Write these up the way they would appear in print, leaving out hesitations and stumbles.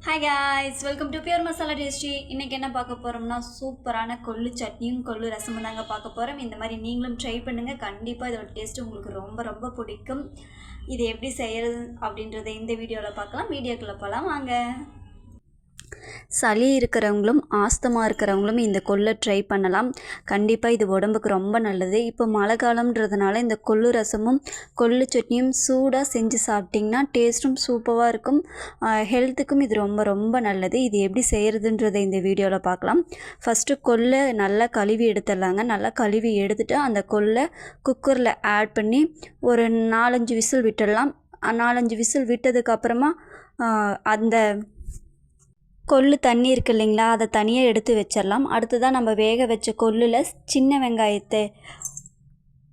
Hi guys, welcome to Pure Masala Tasty. இன்னைக்கு என்ன பார்க்க போறோம்னா சூப்பரான கொள்ளு சட்னியும் கொள்ளு ரசமும் தாங்க பார்க்க போறோம். இந்த மாதிரி நீங்களும் ட்ரை பண்ணுங்க. கண்டிப்பா இதோட டேஸ்ட் உங்களுக்கு ரொம்ப பிடிக்கும். இது எப்படி செய்யறது அப்படின்றதை இந்த வீடியோல பார்க்கலாம். வீடியோக்குள்ள போலாம் வாங்க. சளி இருக்கிறவங்களும் ஆஸ்துமா இருக்கிறவங்களும் இந்த கொள்ளை ட்ரை பண்ணலாம். கண்டிப்பாக இது உடம்புக்கு ரொம்ப நல்லது. இப்போ மழை காலம்ன்றதுனால இந்த கொள்ளு ரசமும் கொள்ளு சட்னியும் சூடாக செஞ்சு சாப்பிட்டிங்கன்னா டேஸ்ட்டும் சூப்பராக இருக்கும். ஹெல்த்துக்கும் இது ரொம்ப நல்லது. இது எப்படி செய்கிறதுன்றதை இந்த வீடியோவில் பார்க்கலாம். ஃபஸ்ட்டு கொள்ளை நல்லா கழுவி எடுத்துடலாங்க. நல்லா கழுவி எடுத்துகிட்டு அந்த கொள்ளை குக்கரில் ஆட் பண்ணி ஒரு 4-5 விசில் விட்டுடலாம். 4-5 விசில் விட்டதுக்கப்புறமா அந்த கொள்ளு தண்ணி இருக்குது இல்லைங்களா, அதை தனியாக எடுத்து வச்சிடலாம். அடுத்ததாக நம்ம வேக வச்ச கொள்ளில் சின்ன வெங்காயத்தை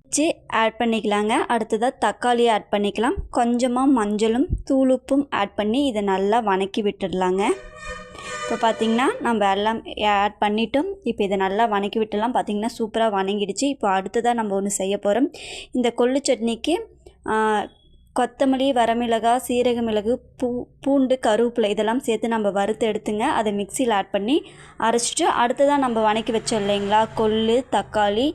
வச்சு ஆட் பண்ணிக்கலாங்க. அடுத்ததாக தக்காளியை ஆட் பண்ணிக்கலாம். கொஞ்சமாக மஞ்சளும் தூளுப்பும் ஆட் பண்ணி இதை நல்லா வணக்கி விட்டுடலாங்க. இப்போ பார்த்திங்கன்னா நம்ம எல்லாம் ஆட் பண்ணிவிட்டோம். இப்போ இதை நல்லா வணக்கி விட்டுடலாம். பார்த்திங்கன்னா சூப்பராக வணங்கிடுச்சு. இப்போ அடுத்ததாக நம்ம ஒன்று செய்ய போகிறோம். இந்த கொள்ளு சட்னிக்கு கொத்தமல்லி, வரமிளகாய், சீரக மிளகு, பூண்டு, கருவேப்பிலை இதெல்லாம் சேர்த்து நம்ம வறுத்து எடுத்துங்க. அதை மிக்சியில் ஆட் பண்ணி அரைச்சிட்டு அடுத்ததாக நம்ம வணக்கி வச்சோம் இல்லைங்களா, கொள்ளு, தக்காளி,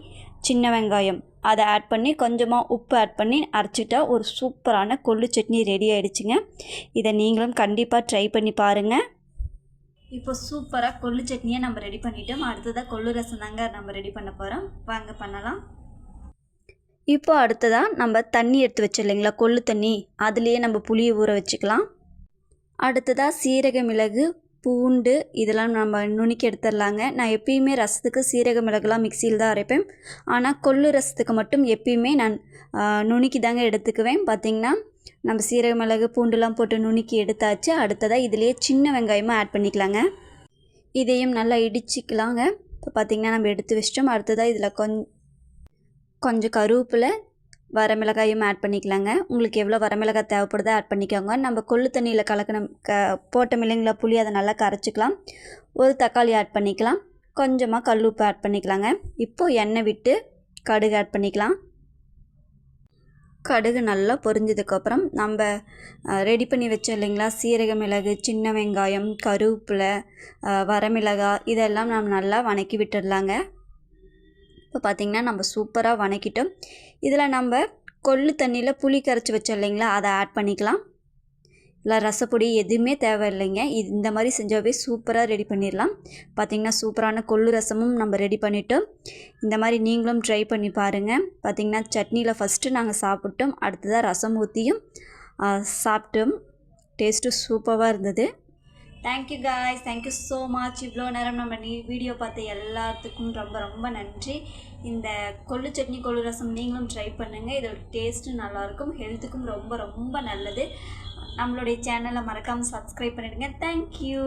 சின்ன வெங்காயம் அதை ஆட் பண்ணி கொஞ்சமாக உப்பு ஆட் பண்ணி அரைச்சிட்டா ஒரு சூப்பரான கொள்ளு சட்னி ரெடி ஆகிடுச்சிங்க. இதை நீங்களும் கண்டிப்பாக ட்ரை பண்ணி பாருங்கள். இப்போ சூப்பராக கொள்ளு சட்னியை நம்ம ரெடி பண்ணிட்டோம். அடுத்ததாக கொள்ளு ரசம் தாங்க நம்ம ரெடி பண்ண போகிறோம். வாங்க பண்ணலாம். இப்போ அடுத்ததாக நம்ம தண்ணி எடுத்து வச்சு இல்லைங்களா, கொள்ளு தண்ணி, அதுலேயே நம்ம புளியை ஊற வச்சுக்கலாம். அடுத்ததாக சீரக மிளகு, பூண்டு இதெல்லாம் நம்ம நுணுக்கி எடுத்துடலாங்க. நான் எப்பயுமே ரசத்துக்கு சீரக மிளகுலாம் மிக்சியில் தான் அரைப்பேன். ஆனால் கொள்ளு ரசத்துக்கு மட்டும் எப்பயுமே நான் நுணுக்கி தாங்க எடுத்துக்குவேன். பார்த்திங்கன்னா நம்ம சீரக மிளகு பூண்டுலாம் போட்டு நுணுக்கி எடுத்தாச்சு. அடுத்ததாக இதிலேயே சின்ன வெங்காயமும் ஆட் பண்ணிக்கலாங்க. இதையும் நல்லா இடிச்சிக்கலாங்க. இப்போ பார்த்திங்கன்னா நம்ம எடுத்து வச்சிட்டோம். அடுத்ததாக இதில் கொஞ்சம் கருவேப்பிலை, வரமிளகாயும் ஆட் பண்ணிக்கலாங்க. உங்களுக்கு எவ்வளோ வரமிளகாய் தேவைப்படுதோ ஆட் பண்ணிக்கோங்க. நம்ம கொள்ளு தண்ணியில் கலக்கணும் போட்டோம் இல்லைங்களா புளி, அதை நல்லா கரைச்சிக்கலாம். ஒரு தக்காளி ஆட் பண்ணிக்கலாம். கொஞ்சமாக கல்லுப்பு ஆட் பண்ணிக்கலாங்க. இப்போது எண்ணெய் விட்டு கடுகு ஆட் பண்ணிக்கலாம். கடுகு நல்லா பொரிஞ்சதுக்கப்புறம் நம்ம ரெடி பண்ணி வச்சோம் இல்லைங்களா, சீரக மிளகு, சின்ன வெங்காயம், கருவேப்பிலை, வரமிளகாய் இதெல்லாம் நம்ம நல்லா வணக்கி விட்டுடலாங்க. இப்போ பார்த்திங்கன்னா நம்ம சூப்பராக வணக்கிட்டோம். இதில் நம்ம கொள்ளு தண்ணியில் புளி கரைச்சி வச்சோம் இல்லைங்களா, அதை ஆட் பண்ணிக்கலாம். இல்லை ரசப்பொடி எதுவுமே தேவையில்லைங்க. இந்த மாதிரி செஞ்சாவே சூப்பராக ரெடி பண்ணிடலாம். பார்த்திங்கன்னா சூப்பரான கொள்ளு ரசமும் நம்ம ரெடி பண்ணிட்டோம். இந்த மாதிரி நீங்களும் ட்ரை பண்ணி பாருங்கள். பார்த்திங்கன்னா சட்னியில் ஃபஸ்ட்டு நாங்கள் சாப்பிட்டோம். அடுத்ததாக ரசம் ஊற்றியும் சாப்பிட்டோம். டேஸ்ட்டு சூப்பராக இருந்தது. Thank you guys, thank you so much. இவ்வளோ நேரம் நம்ம வீடியோ பார்த்த எல்லாத்துக்கும் ரொம்ப நன்றி. இந்த கொள்ளு சட்னி கொள்ளு ரசம் நீங்களும் ட்ரை பண்ணுங்கள். இதோட டேஸ்ட்டு நல்லாயிருக்கும், ஹெல்த்துக்கும் ரொம்ப நல்லது. நம்மளுடைய சேனலை மறக்காமல் சப்ஸ்கிரைப் பண்ணிவிடுங்க. தேங்க்யூ.